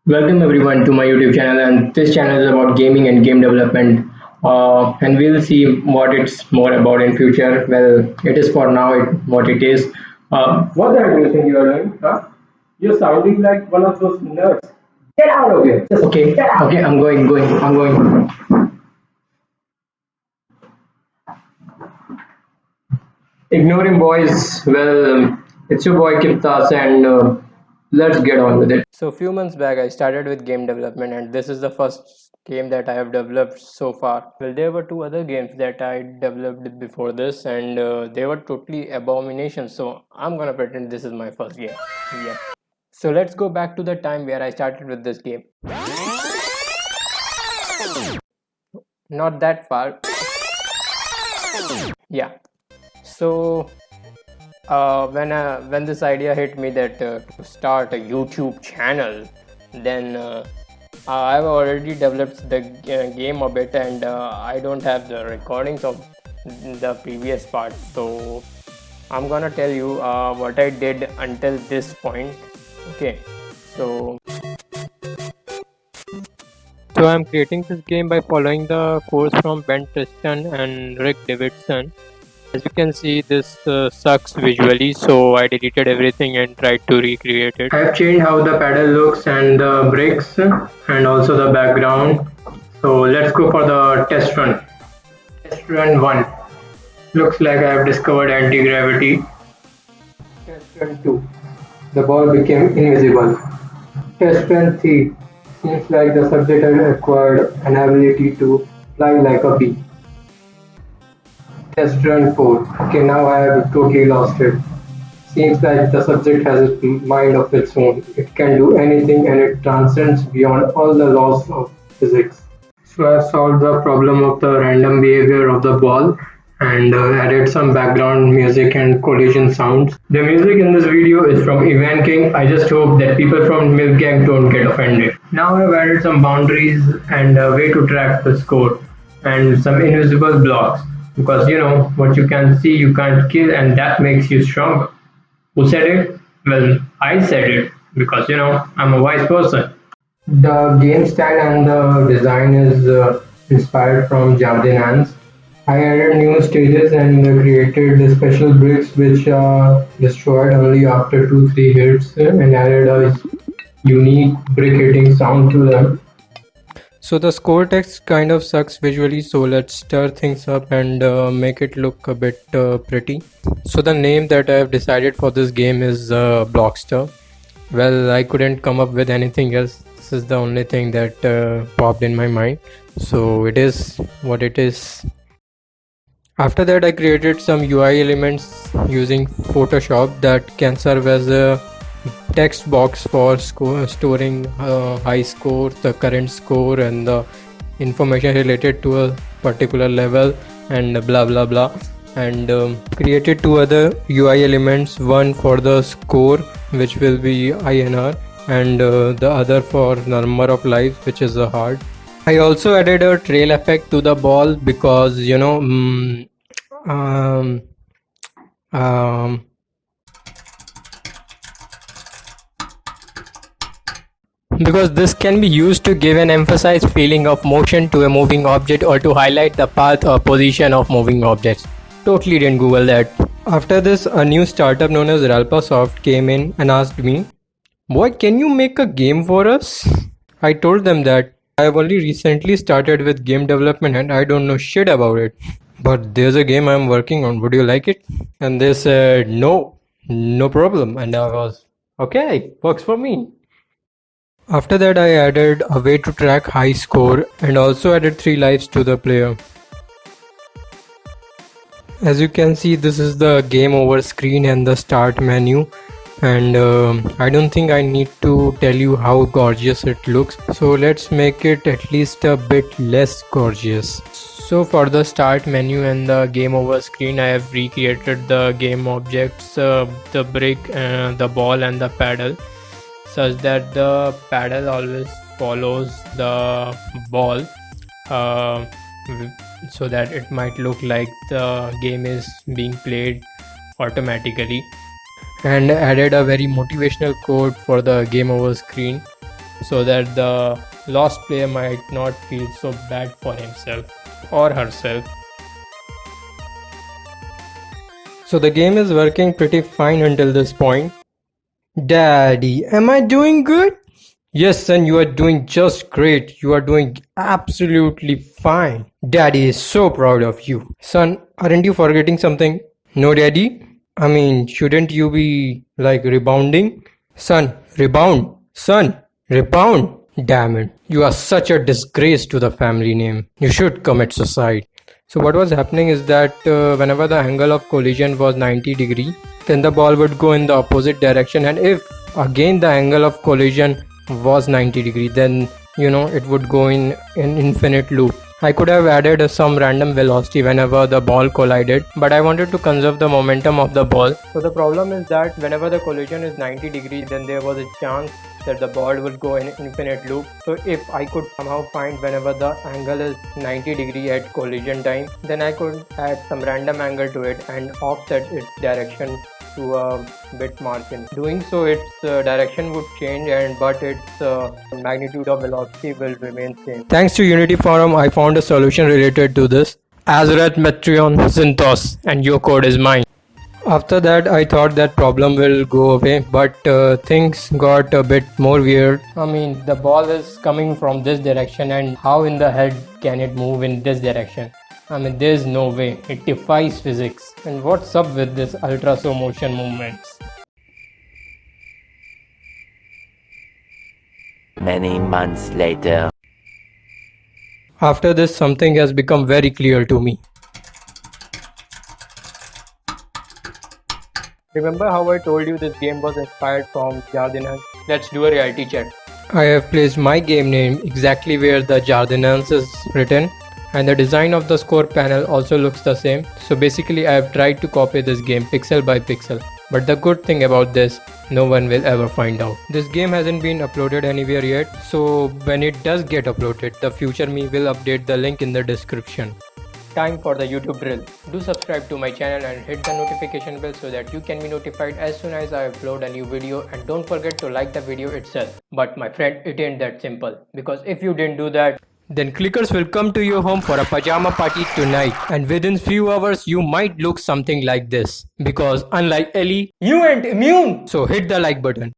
Welcome everyone to my YouTube channel, and this channel is about gaming and game development. And we'll see what it's more about in future. Well, it is for now what it is. What the hell do you think you are doing? Huh? You're sounding like one of those nerds. Get out of here! Just okay, get out. Okay, I'm going. Ignore him, boys. Well, it's your boy Kiptas, and let's get on with it. So, a few months back, I started with game development, and this is the first game that I have developed so far. Well, there were two other games that I developed before this, and they were totally abominations. So, I'm gonna pretend this is my first game. Yeah. So, let's go back to the time where I started with this game. Not that far. Yeah. So, when this idea hit me that to start a YouTube channel, then I've already developed the game a bit, and I don't have the recordings of the previous part. So I'm gonna tell you what I did until this point. Okay, so I'm creating this game by following the course from Ben Tristan and Rick Davidson. As you can see, this sucks visually, so I deleted everything and tried to recreate it. I have changed how the pedal looks and the brakes and also the background. So let's go for the test run. Test run 1. Looks like I have discovered anti-gravity. Test run 2. The ball became invisible. Test run 3. Seems like the subject has acquired an ability to fly like a bee. Test run 4. Okay, now I have totally lost it. Seems like the subject has a mind of its own. It can do anything and it transcends beyond all the laws of physics. So I solved the problem of the random behavior of the ball and added some background music and collision sounds. The music in this video is from Evan King. I just hope that people from Milk Gang don't get offended. Now I've added some boundaries and a way to track the score and some invisible blocks because what you can see you can't kill, and that makes you stronger. Who said it? Well, I said it because I'm a wise person. The game style and the design is inspired from Jardin Hans. I added new stages and created the special bricks which are destroyed only after 2-3 hits and added a unique brick hitting sound to them. So the score text kind of sucks visually, so let's stir things up and make it look a bit pretty. So the name that I have decided for this game is Blockster. Well, I couldn't come up with anything else. This is the only thing that popped in my mind. So it is what it is. After that, I created some UI elements using Photoshop that can serve as a text box for storing high score, the current score, and the information related to a particular level, and blah blah blah. And created two other UI elements, one for the score, which will be INR, and the other for number of lives, which is a heart. I also added a trail effect to the ball because because this can be used to give an emphasized feeling of motion to a moving object or to highlight the path or position of moving objects. Totally didn't Google that. After this, a new startup known as Ralpasoft came in and asked me, "Boy, can you make a game for us?" I told them that I have only recently started with game development and I don't know shit about it. But there's a game I'm working on. Would you like it? And they said, no problem. And I was, okay, works for me. After that, I added a way to track high score and also added 3 lives to the player. As you can see, this is the game over screen and the start menu, and I don't think I need to tell you how gorgeous it looks, so let's make it at least a bit less gorgeous. So for the start menu and the game over screen, I have recreated the game objects, the brick, the ball and the paddle, such that the paddle always follows the ball, so that it might look like the game is being played automatically. And added a very motivational quote for the game over screen, so that the lost player might not feel so bad for himself or herself. So the game is working pretty fine until this point. Daddy, am I doing good? Yes, son, you are doing just great. You are doing absolutely fine. Daddy is so proud of you. Son, aren't you forgetting something? No, Daddy? I mean, shouldn't you be like rebounding? Son, rebound. Son, rebound. Damn it. You are such a disgrace to the family name. You should commit suicide. So what was happening is that whenever the angle of collision was 90 degree, then the ball would go in the opposite direction, and if again the angle of collision was 90 degree, then it would go in an infinite loop. I could have added some random velocity whenever the ball collided, but I wanted to conserve the momentum of the ball. So the problem is that whenever the collision is 90 degrees, then there was a chance that the ball would go in infinite loop. So if I could somehow find whenever the angle is 90 degree at collision time, then I could add some random angle to it and offset its direction to a bit margin. Doing so, its direction would change, but its magnitude of velocity will remain same. Thanks to Unity Forum, I found a solution related to this. Azrath Metreon Zinthos, and your code is mine. After that, I thought that problem will go away, but things got a bit more weird. I mean, the ball is coming from this direction, and how in the hell can it move in this direction? I mean, there's no way. It defies physics. And what's up with this ultra slow motion movements? Many months later. After this, something has become very clear to me. Remember how I told you this game was inspired from Jardinans? Let's do a reality check. I have placed my game name exactly where the Jardinans is written, and the design of the score panel also looks the same. So basically I have tried to copy this game pixel by pixel. But the good thing about this, no one will ever find out. This game hasn't been uploaded anywhere yet, so when it does get uploaded, the future me will update the link in the description. Time for the YouTube drill. Do subscribe to my channel and hit the notification bell so that you can be notified as soon as I upload a new video, and don't forget to like the video itself. But my friend, it ain't that simple, because if you didn't do that, then clickers will come to your home for a pajama party tonight, and within few hours you might look something like this. Because unlike Ellie, you ain't immune. So hit the like button.